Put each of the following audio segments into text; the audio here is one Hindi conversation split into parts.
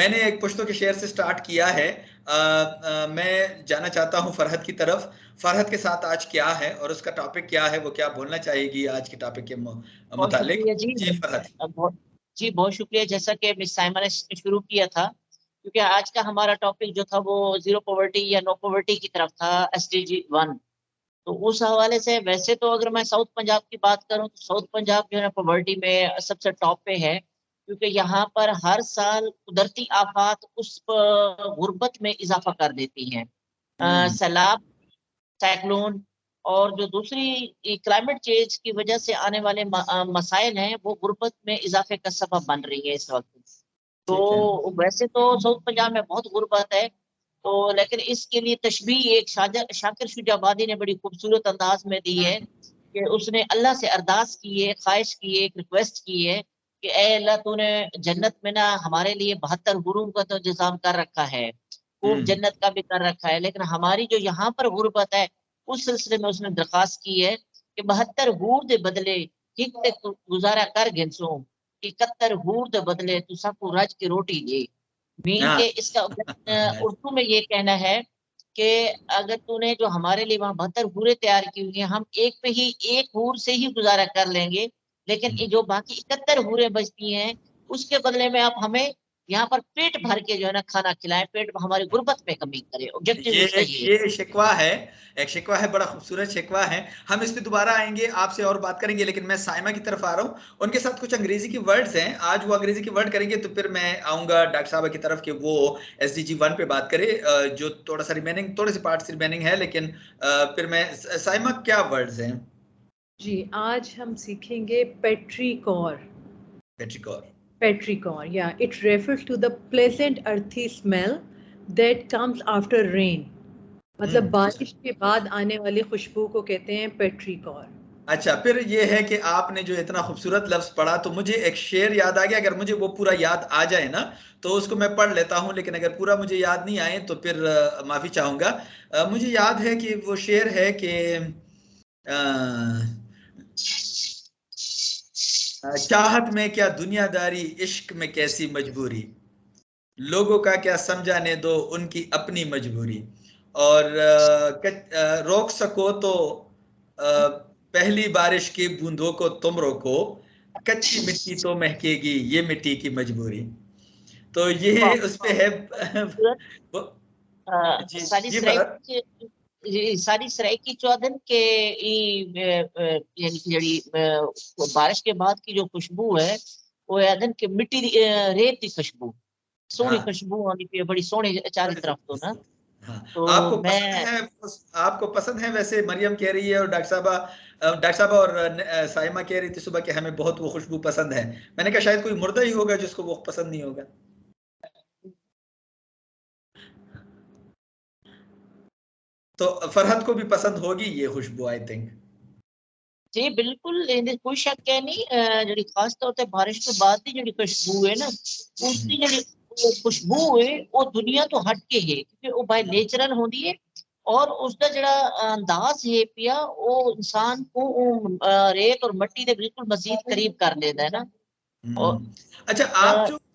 मैंने एक पश्तो के शेर से स्टार्ट किया है. मैं जाना चाहता हूं फरहत की तरफ. फरहत के साथ आज क्या है और उसका टॉपिक क्या है, वो क्या बोलना चाहेगी आज के टॉपिक के मुतालिक. जी फरहत. जी बहुत शुक्रिया. जैसा कि मिस साइमा ने शुरू किया था, क्योंकि आज का हमारा टॉपिक जो था वो जीरो पॉवर्टी या नो पॉवर्टी की तरफ था, SDG 1. तो उस हवाले से वैसे तो अगर मैं साउथ पंजाब की बात करूं तो साउथ पंजाब जो है पॉवर्टी में सबसे टॉप पे है, क्योंकि यहाँ पर हर साल कुदरती आफात उस गुर्बत में इजाफा कर देती हैं. सैलाब, साइक्लोन और जो दूसरी क्लाइमेट चेंज की वजह से आने वाले मसाइल हैं वो गुर्बत में इजाफे का सबब बन रही है इस वक्त. तो वैसे तो साउथ पंजाब में बहुत गुर्बत है, तो लेकिन इसके लिए तशबीह एक शाकिर शुजाबादी ने बड़ी खूबसूरत अंदाज में दी है कि उसने अल्लाह से अरदास की है, ख्वाहिश की है, एक रिक्वेस्ट की है कि ए अल्लाह तूने जन्नत में ना हमारे लिए 72 हुरूर का तो इंतजाम कर रखा है, खूब जन्नत का भी कर रखा है, लेकिन हमारी जो यहाँ पर गुर्बत है उस सिलसिले में उसने दरखास्त की है कि 72 हूर दे बदले हिक ते गुजारा कर गिनसो, 71 हूर दे बदले तू सबको रज की रोटी दे. मीन के इसका उर्दू में ये कहना है कि अगर तूने जो हमारे लिए वहां 72 हूरें तैयार की हुई हैं, हम एक पे ही एक हूर से ही गुजारा कर लेंगे, लेकिन जो बाकी 71 हूरें बचती हैं उसके बदले में आप हमें यहाँ पर पेट भर के जो है ना खाना खिलाएं, पेट हमारी गुर्बत में कमी करे. ऑब्जेक्टिव ये शिकवा है, एक शिकवा है, बड़ा खूबसूरत शिकवा है. हम इस पे दोबारा आएंगे, आपसे और बात करेंगे, लेकिन मैं साइमा की तरफ आ रहा हूँ. उनके साथ कुछ अंग्रेजी की वर्ड्स हैं, आज वो अंग्रेजी की वर्ड करेंगे, तो फिर मैं आऊंगा डॉक्टर साहब की तरफ कि वो SDG 1 पे बात करे, जो थोड़ा सा रिमेनिंग, थोड़े से पार्ट्स रिमेनिंग है, लेकिन फिर मैं साइमा क्या वर्ड्स हैं. जी आज हम सीखेंगे पेट्रीकॉर. Petrichor, yeah, it refers to the pleasant earthy smell that comes after rain. मतलब बारिश के बाद आने वाली खुशबू को कहते हैं पेट्रिकॉर. अच्छा, फिर ये है कि आपने जो इतना खूबसूरत लफ्ज पढ़ा तो मुझे एक शेर याद आ गया. अगर मुझे वो पूरा याद आ जाए ना तो उसको मैं पढ़ लेता हूं, लेकिन अगर पूरा मुझे याद नहीं आए तो फिर माफी चाहूंगा. मुझे याद है कि वो शेर है कि चाहत में क्या दुनियादारी, इश्क में कैसी मजबूरी, लोगों का क्या समझाने दो उनकी अपनी मजबूरी, और रोक सको तो पहली बारिश की बूंदों को तुम रोको, कच्ची मिट्टी तो महकेगी ये मिट्टी की मजबूरी. तो ये उस पे है. सारी सराइकी चौधन के यानी कि जड़ी बारिश के बाद की जो खुशबू है वो अदन के मिट्टी रेत की खुशबू, सोहनी खुशबू आनी पे बड़ी सोहनी चारों तरफ तो ना. तो आपको पसंद है वैसे. मरियम कह रही है और डॉक्टर साहब और साइमा कह रही थी सुबह कि हमें बहुत वो खुशबू पसंद है. मैंने कहा शायद कोई मुर्दा ही होगा जिसको वो पसंद नहीं होगा. तो फरहत को भी पसंद होगी ये खुशबू, आई थिंक. जी बिल्कुल, कोई शक है नहीं. जड़ी खास तौर पे बारिश के बाद की जड़ी खुशबू है ना, उसकी जड़ी खुशबू है वो दुनिया तो हट के है, क्योंकि वो बाय नेचुरल होती है और उसका जड़ा अंदाज है पिया वो इंसान को रेत और मिट्टी के बिल्कुल मजीद करीब कर देता है ना. अच्छा,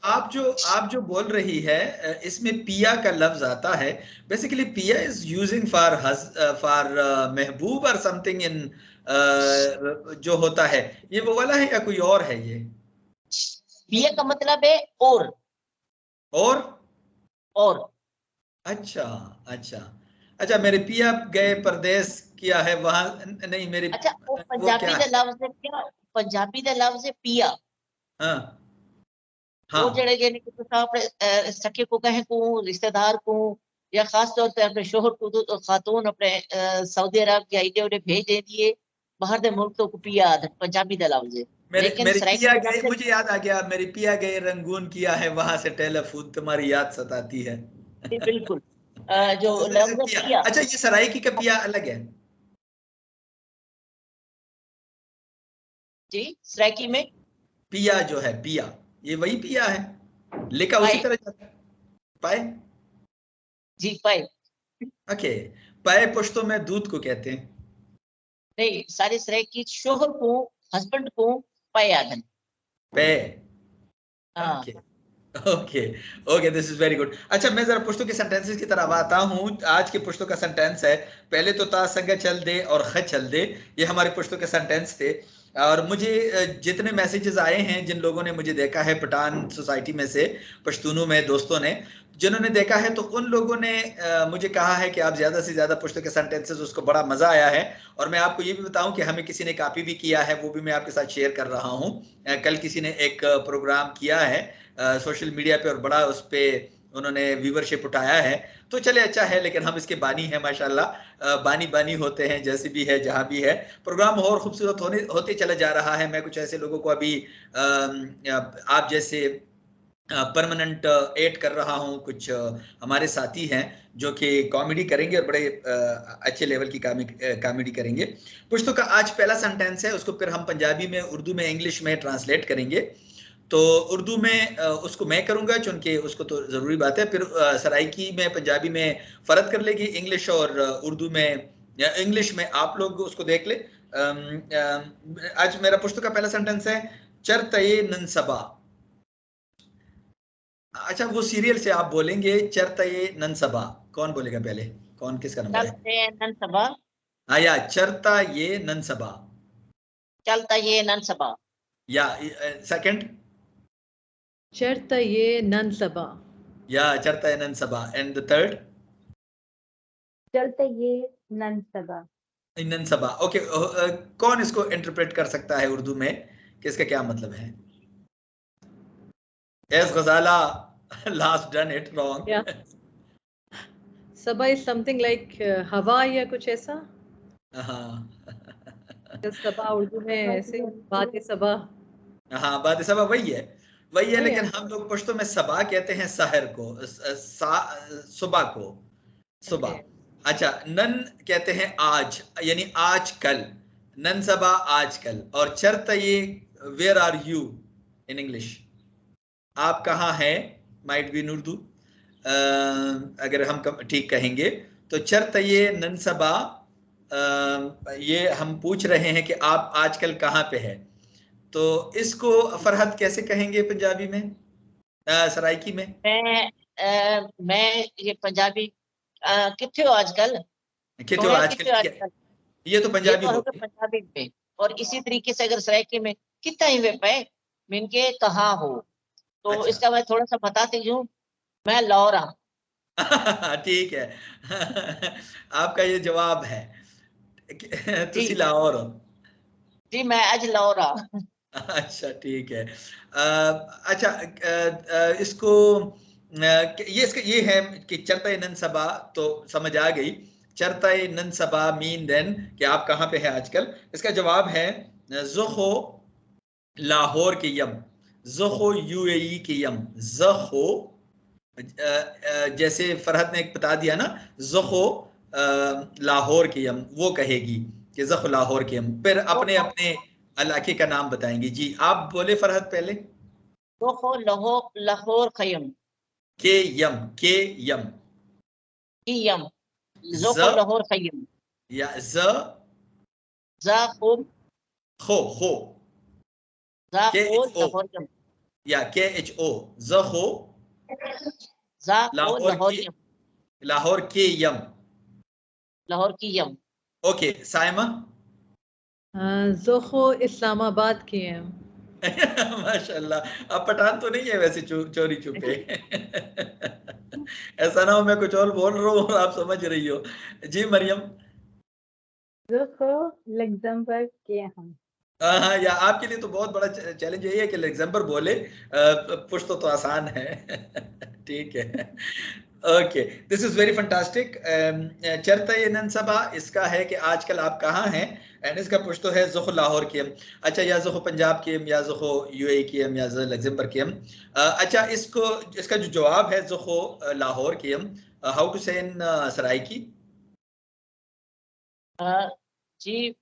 आप जो बोल रही है इसमें पिया का लफ्ज आता है. बेसिकली पिया इज यूजिंग फॉर महबूब और समथिंग इन जो होता है, ये वो वाला है या कोई और है? ये पिया का मतलब है और. अच्छा अच्छा अच्छा. मेरे पिया गए परदेस किया है वहां नहीं मेरे. अच्छा, वो पंजाबी का लफ्ज है क्या? पंजाबी का लफ्ज है पिया. हाँ वो जड़े यानी कि अपने सखे को कहें को, रिश्तेदार को, या खास तौर पे अपने शोहर को तो खातून अपने सऊदी अरब या इधर उधर भेज देती है बाहर दे मुल्क तो पिया पंजाबी का लफ्ज है. लेकिन पिया गए, मुझे याद आ गया, मेरी पिया गए रंगून किया है वहां से टेलीफोन तुम्हारी याद सताती है. बिल्कुल. जो लफ्ज पिया. अच्छा, ये सराइकी का पिया अलग है जी. सराइकी में पिया जो है, पिया ये वही पिया है, लेका उसी तरह जाता है. पाए? जी पाए। ओके, पाए पश्तो में दूध को कहते हैं। नहीं, सारी सराय की शोहर को, हस्बैंड को पाए आदन। पे। हाँ। Okay okay okay, this is very good. अच्छा, मैं जरा पुश्तो के सेंटेंसेस की तरफ आता हूँ। आज के पुश्तो का सेंटेंस है, पहले तो ता संग चल दे और ख चल दे, ये हमारे पुश्तो के सेंटेंस थे। और मुझे जितने मैसेजेस आए हैं, जिन लोगों ने मुझे देखा है पठान सोसाइटी में से, पश्तूनों में दोस्तों ने जिन्होंने देखा है, तो उन लोगों ने मुझे कहा है कि आप ज्यादा से ज्यादा पुश्तो के सेंटेंसेस, उसको बड़ा मजा आया है। और मैं आपको ये भी बताऊं कि हमें किसी ने कॉपी भी किया है, वो भी मैं आपके साथ शेयर कर रहा हूँ। कल किसी ने एक प्रोग्राम किया है सोशल मीडिया पे, और बड़ा उस पे उन्होंने व्यूवरशिप उठाया है। तो चले, अच्छा है, लेकिन हम इसके बानी हैं माशाल्लाह, बानी बानी होते हैं, जैसे भी है जहां भी है। प्रोग्राम और खूबसूरत होते चला जा रहा है। मैं कुछ ऐसे लोगों को अभी आप जैसे परमानेंट एड कर रहा हूं, कुछ हमारे साथी हैं जो कि कॉमेडी करेंगे और बड़े अच्छे लेवल की कॉमेडी करेंगे। पुश्तो का आज पहला सेंटेंस है, उसको फिर हम पंजाबी में, उर्दू में, इंग्लिश में ट्रांसलेट करेंगे। तो उर्दू में उसको मैं करूंगा, चूंकि उसको तो जरूरी बात है। फिर सराइकी में, पंजाबी में फर्क कर लेगी, इंग्लिश और उर्दू में, या इंग्लिश में आप लोग उसको देख ले। आज मेरा पुश्तो का पहला सेंटेंस है, चरतये ननसबा। अच्छा, वो सीरियल से आप बोलेंगे, चरतये ननसबा। कौन बोलेगा पहले? कौन, किसका नंबर है? चलते ननसबा। हाँ, या चरता ये ननसबा, चलता ये ननसबा। या सेकंड, चरतये ननसबा। या चरता ये ननसबा, एंड द थर्ड चलते ये ननसबा। ननसबा। ओके, कौन इसको इंटरप्रेट कर सकता है उर्दू में कि इसका क्या मतलब है? As Gazala last done it wrong. या सबा इज समथिंग लाइक हवा या कुछ ऐसा। हाँ सबा उर्दू में ऐसे बात सबा। हाँ, बात सबा वही है, वही है, वही लेकिन है। हम लोग पश्तो में सबा कहते हैं सहर को, सुबह को, ओके। सुबह। अच्छा, नन कहते हैं आज, यानी आज कल, नन सबा आज कल। और चरता ये, where are you in English, आप कहाँ हैं, माइट बी इन उर्दू, अगर हम ठीक कहेंगे तो। चरता ये नन सबा, ये हम पूछ रहे हैं कि आप आजकल कहाँ पे है। तो इसको फरहद कैसे कहेंगे पंजाबी में, सराइकी में? मैं ये पंजाबी किथे हो आजकल, कितने हो सोहणिया आजकल किथे हो क्या? आजकल, ये तो ये पंजाबी तो हो होगा गई। पंजाबी में। और इसी तरीके से अगर सराइकी में कितना ही वे पे, मीन के कहाँ हो, तो अच्छा इसका मैं थोड़ा सा बताती हूँ। मैं लाहौर हूँ। ठीक है आपका ये जवाब है तुसी जी लाहौर हो। जी, मैं आज लाहौर हूँ। अच्छा, ठीक है। अच्छा, इसको ये है कि चरता ननसबा तो समझ आ गई। चरता ननसबा मीन देन कि आप कहाँ पे हैं आजकल। इसका जवाब है ज़ुखो लाहौर के यम, ज़ुखो यूएई के यम। ज़ुखो, जैसे फरहद ने एक बता दिया ना, ज़ुखो लाहौर के यम, वो कहेगी कि ज़ुखो लाहौर के यम। फिर अपने अपने इलाके का नाम बताएंगे। जी, आप बोले फरहद पहले। तो लाहौर, लाहौर खयम के यम, के यम, की यम, ज जोको लाहौर खयम, या ज जा को, खो, जा के को एच ओ, लाहौर यम, या के एच ओ, ज खो जा को लाहौर लाहौर के, यम, लाहौर के यम। लाहौर की यम। ओके, साइमा जोखो इस्लामाबाद की है। माशाल्लाह, अब पठान तो नहीं है वैसे, चोरी छुपे ऐसा ना हो मैं कुछ और बोल रहा हूँ और आप समझ रही हो। जी मरियम। रुको लग्जमबर्ग के हम। हाँ, या आपके लिए तो बहुत बड़ा चैलेंज यही है कि लग्जमबर्ग बोले, पुश्तो तो आसान है ठीक है। Okay, this is very fantastic. चरता ये ननसबा, इसका है कि आजकल आप कहाँ हैं, एंड इसका पुश्तो है ज़ुखो लाहौर के हम। अच्छा, या ज़ुखो पंजाब के हम, या ज़ुखो यूएई के हम, या लग्जमबर्ग के हम। अच्छा, इसका जो जवाब है ज़ुखो लाहौर के हम, हाउ टू से इन सराइकी? जी,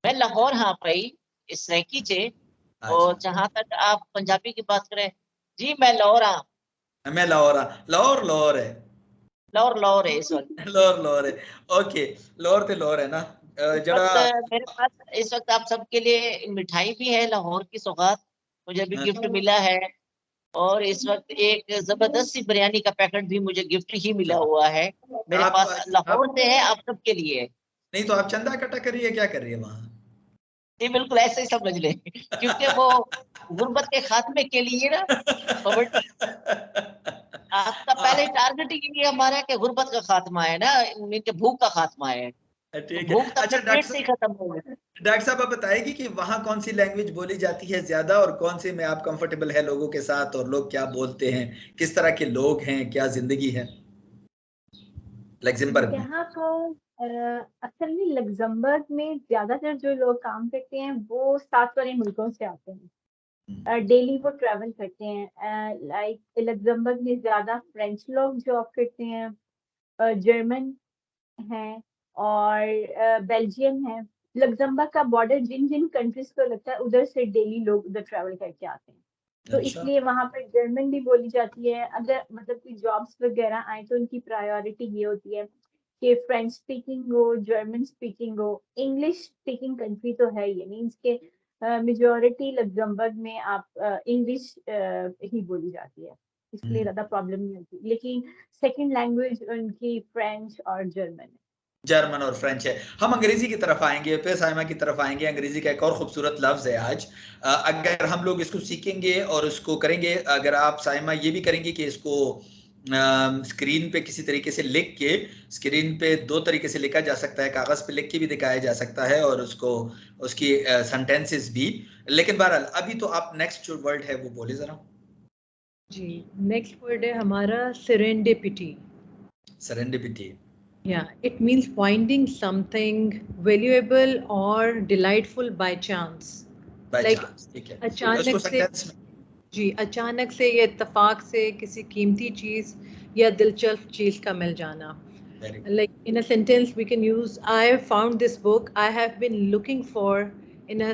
मैं लाहौर हाँ पाई इस रैकी चे। अच्छा और जहाँ तक आप पंजाबी की बात करें, जी मैं लाहौर हाँ। मैं लाहौर लाहौर है, लाहौर है इस वक्त। लाहौर है। ओके, लाहौर ते लाहौर है ना इस जड़ा। वक्त मेरे पास इस वक्त आप सबके लिए मिठाई भी है, लाहौर की सौगात मुझे भी गिफ्ट मिला है। और इस वक्त एक जबरदस्त सी बिरयानी का पैकेट भी मुझे गिफ्ट ही मिला हुआ है मेरे पास, लाहौर से है, आप सबके लिए। नहीं तो आप चंदा इकट्ठा कर रही है, क्या कर रही है वहाँ? ये बिल्कुल ऐसे ही समझ लें, क्योंकि वो गुर्बत के खात्मे के लिए ना, पॉवर्टी आपका पहले टारगेट ही हमारा है कि गुर्बत का खात्मा है ना, इनके भूख का खात्मा है। ठीक है। भूख तो अच्छा अपने पेट से ही खत्म हो गई। डॉक्टर साहब, आप बताएगी कि वहाँ कौन सी लैंग्वेज बोली जाती है ज्यादा और कौन से में आप कंफर्टेबल है लोगों के साथ, और लोग क्या बोलते हैं, किस तरह के लोग हैं, क्या जिंदगी है लग्जमबर्ग में? यहाँ पर असल में लग्जमबर्ग में ज्यादातर जो लोग काम करते हैं वो साथ वाले मुल्कों से आते हैं। डेली वो ट्रैवल करते हैं। लाइक लग्जमबर्ग में ज्यादा फ्रेंच लोग जॉब करते हैं, जर्मन हैं, और बेल्जियम है। लग्जमबर्ग का बॉर्डर जिन जिन कंट्रीज को लगता है उधर से डेली लोग उधर ट्रैवल करके आते हैं, तो अच्छा। इसलिए वहां पर जर्मन भी बोली जाती है। अगर मतलब कोई जॉब्स वगैरह आए तो उनकी प्रायोरिटी ये होती है कि फ्रेंच स्पीकिंग हो, जर्मन स्पीकिंग हो। इंग्लिश स्पीकिंग कंट्री तो है ये, मीन्स के मेजोरिटी लग्जमबर्ग में आप इंग्लिश ही बोली जाती है, इसलिए ज्यादा प्रॉब्लम नहीं होती। लेकिन सेकंड लैंग्वेज उनकी फ्रेंच और जर्मन है। जर्मन और फ्रेंच है। हम अंग्रेजी की तरफ आएंगे, फिर साइमा की तरफ आएंगे। अंग्रेजी का एक और खूबसूरत लफ्ज है आज। अगर हम लोग इसको सीखेंगे और इसको करेंगे, अगर आप साइमा ये भी करेंगे कि इसको स्क्रीन पे किसी तरीके से लिख के, स्क्रीन पे दो तरीके से लिखा जा सकता है, कागज पे लिख के भी दिखाया जा सकता है और उसको उसकी सेंटेंसेस भी। लेकिन बहरहाल अभी तो आप नेक्स्ट जो वर्ड है वो बोले जरा। जी, नेक्स्ट वर्ड है हमारा serendipity. Serendipity. Yeah, it means finding something valuable or delightful by chance. By Like chance, ठीक है। अचानक उसको से, सेंटेंस में। जी, अचानक से या इत्तेफाक से किसी कीमती चीज या दिलचस्प चीज का मिल जाना. Very Like in a sentence we can use, I found this book I have been looking for in a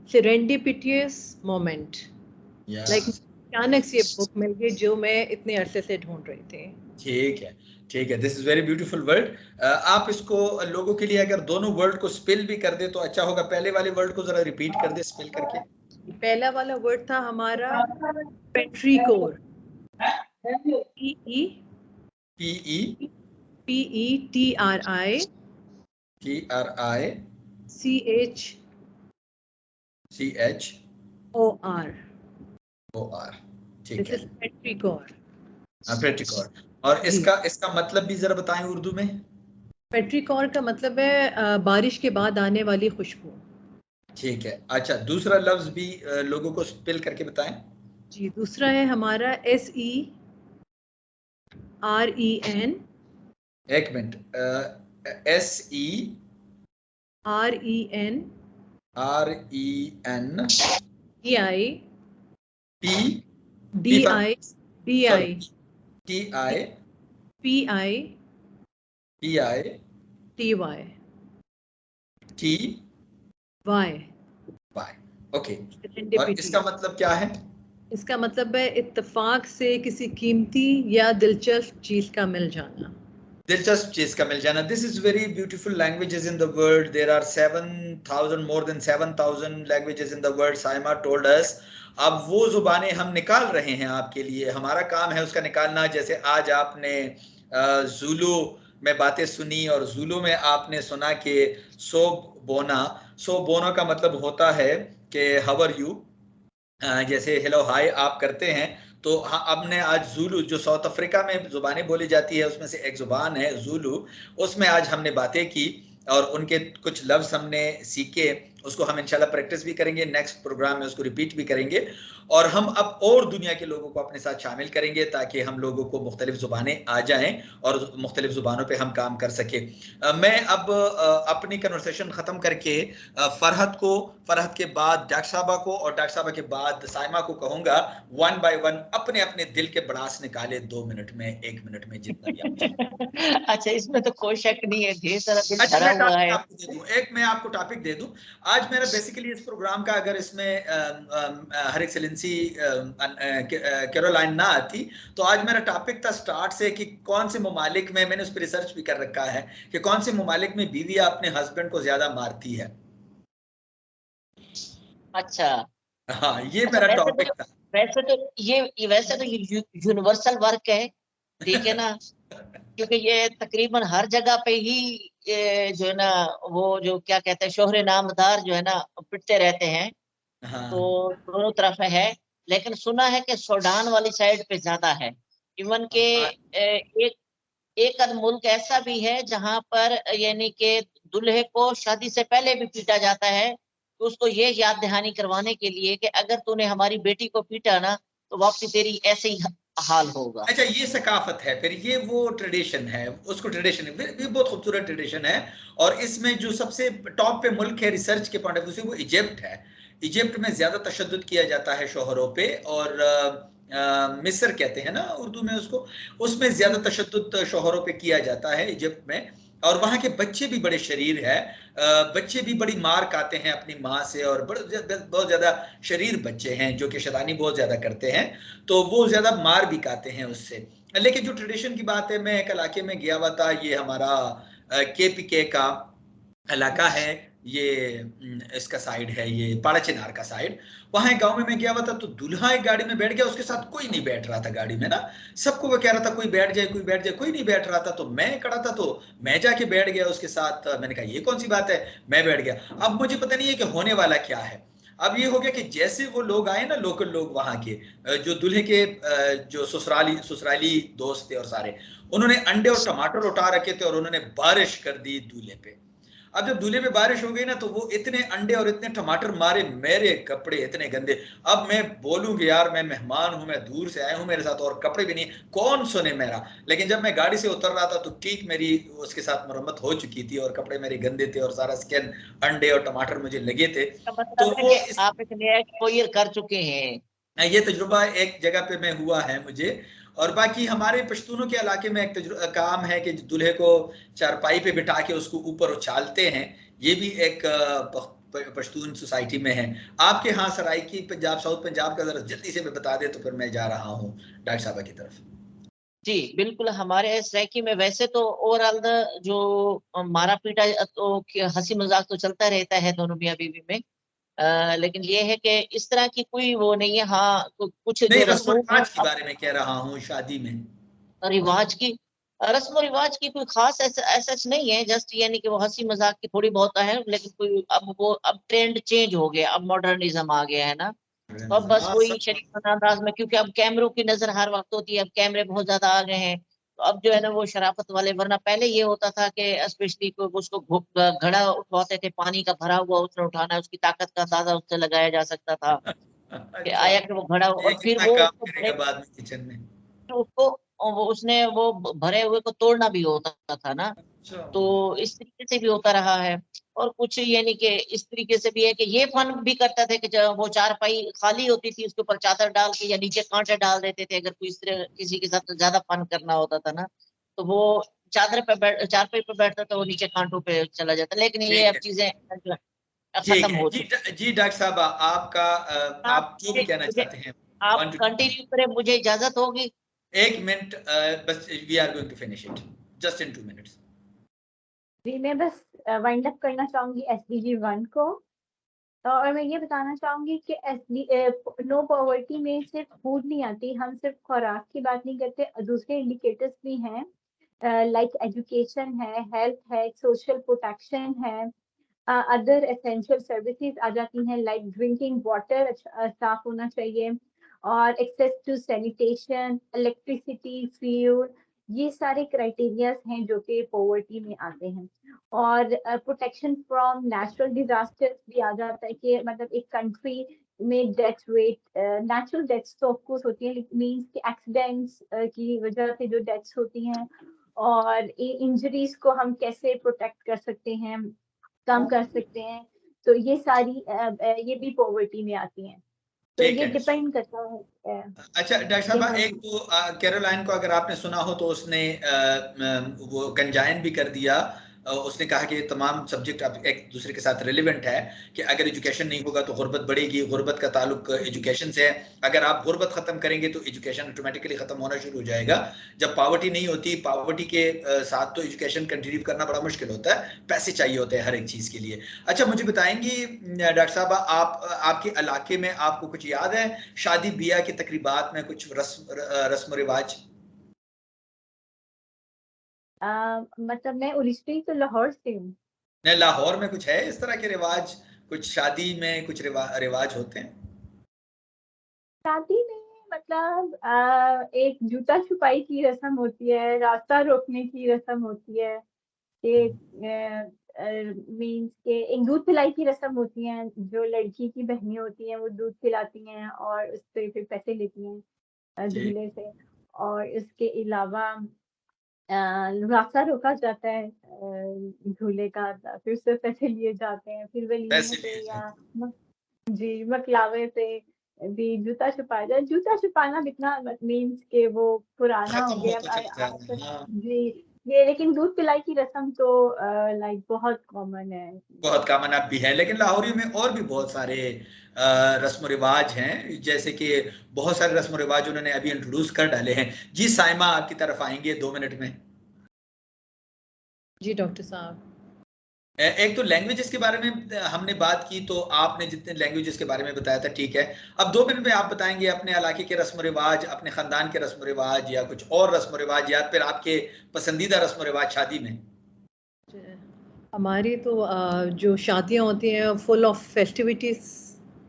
serendipitous moment. Like अचानक से ये बुक मिल गई जो मैं इतने अरसे से ढूंढ रही थी. ठीक है, ठीक है। This is very beautiful word. आप इसको लोगों के लिए अगर दोनों वर्ड को स्पेल भी कर दे तो अच्छा होगा। पहले वाले वर्ड को जरा रिपीट कर दे स्पेल करके। पहला वाला वर्ड था हमारा पेट्रीकोर. PE PETRI CHOR. ठीक This है। is petrichor. पेट्रिकॉर। और इसका मतलब भी जरा बताएं उर्दू में। पेट्रिकॉर का मतलब है बारिश के बाद आने वाली खुशबू. ठीक है। अच्छा, दूसरा लफ्ज भी लोगों को स्पेल करके बताएं। जी, दूसरा है हमारा SEREN. एक minute. SEREN EI P DI sorry DI TI PI PI TY TY। Okay. और इसका मतलब क्या है? इसका मतलब है इत्तेफाक से किसी कीमती या दिलचस्प चीज का मिल जाना. दिलचस्प चीज का मिल जाना। This is very beautiful languages in the world. There are 7,000, more than 7,000 languages in the world. Saima told us. अब वो जुबानें हम निकाल रहे हैं आपके लिए, हमारा काम है उसका निकालना। जैसे आज आपने ज़ुलू में बातें सुनी और ज़ुलू में आपने सुना कि सो बोना का मतलब होता है कि हाउ आर यू। जैसे हेलो हाय आप करते हैं। तो हाँ, हमने आज ज़ुलू, जो साउथ अफ्रीका में जुबानें बोली जाती है उसमें से एक जुबान है ज़ुलू, उसमें आज हमने बातें की और उनके कुछ लफ्ज़ हमने सीखे। उसको हम इंशाल्लाह प्रैक्टिस भी करेंगे, नेक्स्ट प्रोग्राम में उसको रिपीट भी करेंगे। और हम अब और दुनिया के लोगों को अपने साथ शामिल करेंगे ताकि हम लोगों को मुख्तलिफ ज़ुबानें आ जाएं और मुख्तलिफ ज़ुबानों पे हम काम कर सके। मैं अब अपनी कन्वर्सेशन ख़त्म करके फरहत के बाद डॉक्टर साहबा को और डॉक्टर साहबा के बाद साइमा को कहूंगा वन बाय वन अपने अपने दिल के बड़ास निकाले 2 मिनट में, 1 मिनट में, जितना भी आप। अच्छा, इसमें तो कोई शक नहीं है, ढेर सारा दिल अच्छा, भरा मैं हुआ टॉपिक है। आपको दे दूं, एक मैं आपको टॉपिक दे दूं। आज मेरा बेसिकली इस प्रोग्राम का, अगर इसमें हर एक्सेलेंसी कैरोलाइन ना आती, तो आज मेरा टॉपिक था स्टार्ट से कि कौन से ममालिक में, मैंने उस पर रिसर्च भी कर रखा है कि कौन से ममालिक में बीवी अपने हस्बैंड को ज्यादा मारती है। अच्छा हाँ, ये मेरा टॉपिक था। वैसे तो यूनिवर्सल वर्क है, ठीक है ना, क्योंकि ये तकरीबन हर जगह पे ही ये जो है ना, वो जो क्या कहते हैं, शोहरे नामदार जो है ना पिटते रहते हैं। हाँ। तो दोनों तरफ है, लेकिन सुना है कि सूडान वाली साइड पे ज्यादा है। इवन के एक आध मुल्क ऐसा भी है जहां पर यानी कि दूल्हे को शादी से पहले भी पीटा जाता है, तो उसको ये याद दहानी करवाने के लिए कि अगर तूने हमारी बेटी को पीटा ना, तो वापसी तेरी ऐसे ही हाल होगा। अच्छा, ये सकाफत है, फिर ये वो ट्रेडिशन है, उसको ट्रेडिशन है, ये बहुत खूबसूरत ट्रेडिशन है। और इसमें जो सबसे टॉप पे मुल्क है रिसर्च के पॉइंट ऑफ व्यू से, वो इजिप्ट है। इजिप्ट में ज्यादा तशद्दुद किया जाता है शोहरों पे, और मिस्र कहते हैं ना उर्दू में उसको, उसमें ज्यादा तशद्दुद शोहरों पे किया जाता है इजिप्ट में। और वहां के बच्चे भी बड़े शरीर है, बच्चे भी बड़ी मार खाते हैं अपनी माँ से, और बहुत ज्यादा शरीर बच्चे हैं जो कि शैतानी बहुत ज्यादा करते हैं, तो वो ज्यादा मार भी खाते हैं उससे। लेकिन जो ट्रेडिशन की बात है, मैं एक इलाके में गया हुआ था, ये हमारा KPK का इलाका है, ये इसका साइड है, ये पाड़ा चिनार का साइड। वहां गांव में मैं गया हुआ था, तो दूल्हा एक गाड़ी में बैठ गया, उसके साथ कोई नहीं बैठ रहा था गाड़ी में ना। सबको वो कह रहा था कोई बैठ जाए, कोई बैठ जाए, कोई नहीं बैठ रहा था। तो मैं खड़ा था, तो मैं जाके बैठ गया उसके साथ। मैंने कहा ये कौन सी बात है, मैं बैठ गया। अब मुझे पता नहीं है कि होने वाला क्या है। अब ये हो गया कि जैसे वो लोग आए ना, लोकल लोग वहां के, जो दूल्हे के जो ससुराली दोस्त थे और सारे, उन्होंने अंडे और टमाटर उठा रखे थे और उन्होंने बारिश कर दी दूल्हे पे। अब जब दूल्हे पे बारिश हो गई ना, तो वो इतने अंडे और इतने टमाटर मारे, मेरे कपड़े इतने गंदे। अब मैं बोलूंगी यार, मैं मेहमान हूं, मैं दूर से आया हूं, मेरे साथ और कपड़े भी नहीं, कौन सुने मेरा। लेकिन जब मैं गाड़ी से उतर रहा था, तो ठीक मेरी उसके साथ मरम्मत हो चुकी थी, और कपड़े मेरे गंदे थे, और सारा स्किन अंडे और टमाटर मुझे लगे थे। तो वो आप एक नया एक्सपोजर कर चुके हैं। ये तजुर्बा एक जगह पे मैं हुआ है मुझे। और बाकी हमारे पश्तूनों के इलाके में एक काम है कि दूल्हे को चारपाई पे बिठा के उसको ऊपर उछालते हैं। ये भी एक पश्तून सोसाइटी में है। आपके यहाँ सराइकी पंजाब, साउथ पंजाब का जरा जल्दी से बता दे, तो फिर मैं जा रहा हूँ डॉक्टर साहब की तरफ। जी बिल्कुल, हमारे सराइकी में वैसे तो ओवरऑल जो मारा पीटा तो हंसी मजाक तो चलता रहता है दोनों मियां बीवी में, लेकिन ये है कि इस तरह की कोई वो नहीं है। हाँ, कुछ नहीं, जो रस्म रसूम रिवाज के बारे में कह रहा हूँ, शादी में रिवाज की, रस्म रिवाज की कोई खास ऐसा नहीं है, जस्ट यानी कि वो हंसी मजाक की थोड़ी बहुत है, लेकिन कोई अब ट्रेंड चेंज हो गया, अब मॉडर्निज्म आ गया है ना। तो अब बस वही शरीफ अंदाज में, क्योंकि अब कैमरों की नजर हर वक्त होती है, अब कैमरे बहुत ज्यादा आ गए हैं, तो अब जो है ना वो शराफत वाले, वरना पहले ये होता था कि स्पेशली उसको घड़ा उठवाते थे, पानी का भरा हुआ उसने उठाना, उसकी ताकत का अंदाजा उससे लगाया जा सकता था कि अच्छा, आया कि वो घड़ा, ये और फिर कितना वो काम उसको करेगा बाद में किचन में। उसको वो उसने वो भरे हुए को तोड़ना भी होता था ना। अच्छा, तो इस तरीके से भी होता रहा है। और कुछ यानी कि इस तरीके से भी है कि ये फन भी करता था कि जब वो चारपाई खाली होती थी, उसके ऊपर चादर डाल के या नीचे कांटे डाल देते थे, अगर कोई इस तरह किसी के साथ ज्यादा फन करना होता था ना, तो वो चारपाई पे बैठता था, वो नीचे कांटों पे चला जाता। लेकिन ये अब ठीक है, चीजें ठीक खत्म है हो जी। चुकी। जी डॉक्टर साहब, आपका आप आप जो भी कहना मुझे चाहते हैं, आप 1 to 2 कंटिन्यू करें, मुझे इजाजत होगी। 1 मिनट, बस we are going to finish it just in 2 minutes। जी मैं बस वाइंड अप करना चाहूंगी SDG 1 को। और मैं ये बताना चाहूंगी कि नो पॉवर्टी में सिर्फ फूड नहीं आती, हम सिर्फ खुराक की बात नहीं करते, दूसरे इंडिकेटर्स भी हैं, लाइक एजुकेशन है, हेल्थ है, सोशल प्रोटेक्शन है, अदर एसेंशियल सर्विसेज आ जाती हैं, लाइक ड्रिंकिंग वाटर साफ होना चाहिए, और access to sanitation, electricity, fuel, ये सारे क्राइटेरियाज हैं जो कि पॉवर्टी में आते हैं। और प्रोटेक्शन फ्रॉम नेचुरल डिजास्टर्स भी आ जाता है कि मतलब एक कंट्री में डेथ रेट, नेचुरल डेथ्स तो ऑफ कोर्स होती है, मींस कि एक्सीडेंट्स की वजह से जो डेथ्स होती हैं, और इंजरीज को हम कैसे प्रोटेक्ट कर सकते हैं, कम कर सकते हैं, तो ये सारी ये भी पॉवर्टी में आती हैं। तो ठीक ये है। डिपेंड करता है। अच्छा डॉक्टर साहब, एक तो कैरोलाइन को अगर आपने सुना हो, तो उसने वो कंजाइन भी कर दिया उसने कहा कि तमाम सब्जेक्ट अब एक दूसरे के साथ रिलेवेंट है कि अगर एजुकेशन नहीं होगा तो गुर्बत बढ़ेगी, गुर्बत का ताल्लुक एजुकेशन से है। अगर आप गुर्बत खत्म करेंगे तो एजुकेशन ऑटोमेटिकली खत्म होना शुरू हो जाएगा। जब पावर्टी नहीं होती, पावर्टी के साथ तो एजुकेशन कंटिन्यू करना बड़ा मुश्किल होता है, पैसे चाहिए होते हैं हर एक चीज के लिए। अच्छा, मुझे बताएंगी डॉक्टर साहब, आपके इलाके में आपको कुछ याद है शादी ब्याह की तकरीबात में कुछ रस्म रिवाज? मतलब मैं ओरिजिनली तो लाहौर से हूँ। नहीं, लाहौर में कुछ है इस तरह के रिवाज? कुछ शादी में कुछ रिवाज होते हैं? शादी में मतलब एक जूता छुपाई की रस्म होती है, रास्ता रोकने की रस्म होती है, एक मीन्स के एक दूध पिलाई की रस्म होती है। जो लड़की की बहनें होती हैं वो दूध पिलाती हैं और उससे फिर पैसे लेती हैं दूल्हे से। और इसके अलावा रास्ता रोका जाता है दूल्हे का, फिर उससे पैसे लिए जाते हैं। फिर वलीमे पे या जी मकलावे पे भी जूता छुपाया जाए। जूता छुपाना इतना मीन्स के वो पुराना हो गया जी ये, लेकिन दूध पिलाई की रस्म तो लाइक बहुत कॉमन है, बहुत कॉमन अब भी है। लेकिन लाहौरी में और भी बहुत सारे रस्म रिवाज हैं, जैसे कि बहुत सारे रस्म रिवाज उन्होंने अभी इंट्रोड्यूस कर डाले हैं। जी साइमा, आपकी तरफ आएंगे 2 मिनट में। जी डॉक्टर साहब, एक तो लैंग्वेजेस के बारे में हमने बात की, तो आपने जितने लैंग्वेजेस के बारे में बताया था ठीक है। अब 2 मिनट में आप बताएंगे अपने इलाके के रस्म रिवाज, अपने खानदान के रस्म रिवाज या कुछ और रस्म रिवाज, या फिर आपके पसंदीदा रस्म रिवाज शादी में। हमारी तो जो शादियाँ होती हैं फुल ऑफ फेस्टिविटीज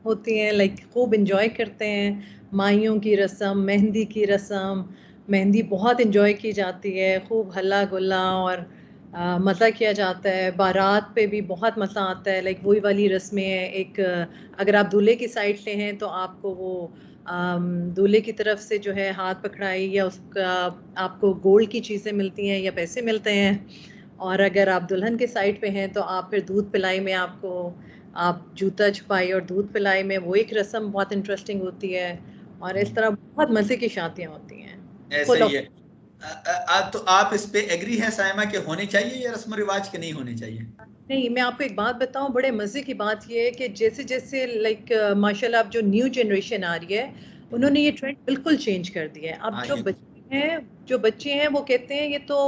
होती हैं, लाइक खूब इंजॉय करते हैं। माइयों की रस्म, मेहंदी की रस्म, मेहंदी बहुत इंजॉय की जाती है, खूब हल्ला गुल्ला और मज़ा किया जाता है। बारात पे भी बहुत मज़ा आता है, लाइक वही वाली रस्में हैं। एक अगर आप दूल्हे की साइड से हैं तो आपको वो दूल्हे की तरफ से जो है हाथ पकड़ाई या उसका आपको गोल्ड की चीज़ें मिलती हैं या पैसे मिलते हैं। और अगर आप दुल्हन के साइड पे हैं तो आप फिर दूध पिलाई में आपको आप जूता छुपाई और दूध पिलाई में वो एक रस्म बहुत इंटरेस्टिंग होती है। और इस तरह बहुत मज़े की शादियाँ होती हैं। ऐसे ही है। तो आप इस पे एग्री हैं साइमा के होने चाहिए या रस्म रिवाज के नहीं होने चाहिए? नहीं, मैं आपको एक बात बताऊं, बड़े मज़े की बात ये है कि जैसे जैसे लाइक माशाल्लाह अब जो न्यू जनरेशन आ रही है उन्होंने ये ट्रेंड बिल्कुल चेंज कर दिया है। अब जो बच्चे हैं वो कहते हैं ये तो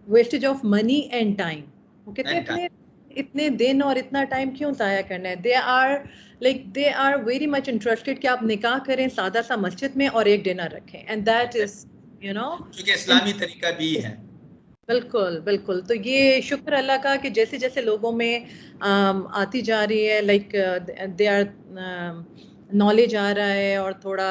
wastage of money and time. वो कहते हैं इतने इतने दिन और इतना टाइम क्यों ज़ाया करना है। They are very much interested कि आप निकाह करें सादा सा मस्जिद में और एक डिनर रखें, and that is you know क्योंकि इस्लामी तरीका भी है। बिल्कुल बिल्कुल। तो ये शुक्र अल्लाह का कि जैसे जैसे लोगों में आती जा रही है, लाइक दे आर नॉलेज आ रहा है और थोड़ा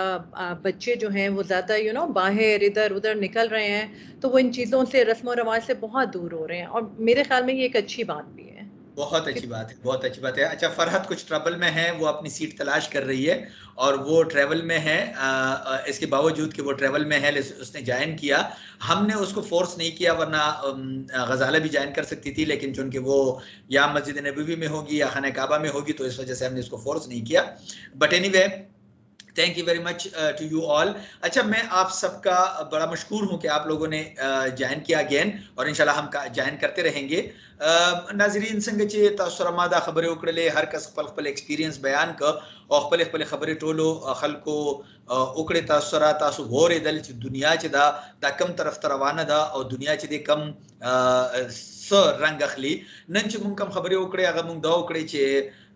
बच्चे जो हैं वो ज़्यादा बाहर इधर उधर निकल रहे हैं, तो वो इन चीज़ों से रस्म और रवाज से बहुत दूर हो रहे हैं। और मेरे ख्याल में ये एक अच्छी बात भी है। बहुत अच्छी बात है, बहुत अच्छी बात है। अच्छा, फरहत कुछ ट्रबल में है, वो अपनी सीट तलाश कर रही है और वो ट्रैवल में है। इसके बावजूद कि वो ट्रैवल में है, उसने ज्वाइन किया। हमने उसको फोर्स नहीं किया, वरना गजाला भी ज्वाइन कर सकती थी, लेकिन चूंकि वो या मस्जिद नबवी में होगी या खाना काबा में होगी, तो इस वजह से हमने उसको फोर्स नहीं किया। But anyway, thank you very much to you all. अच्छा, मैं आप सबका बड़ा मशकूर हूं कि आप लोगों ने ज्वाइन किया अगेन, और इंशाल्लाह हम ज्वाइन करते रहेंगे। नाजरीन संग चे तसरमादा खबरें उकड़ले, हर कस खपल खपल एक्सपीरियंस बयान क और खपल खपल खबरें टोलो खलको उकड़े तसरा तासु भोरे दल दुनिया च दा कम तरफ तरवाना दा और दुनिया च दे कम स रंग अखली नन च मुं कम खबरें उकड़े अगर मुं दा उकड़े चे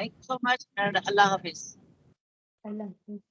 Thank you so much and Allah Hafiz. Allah Hafiz.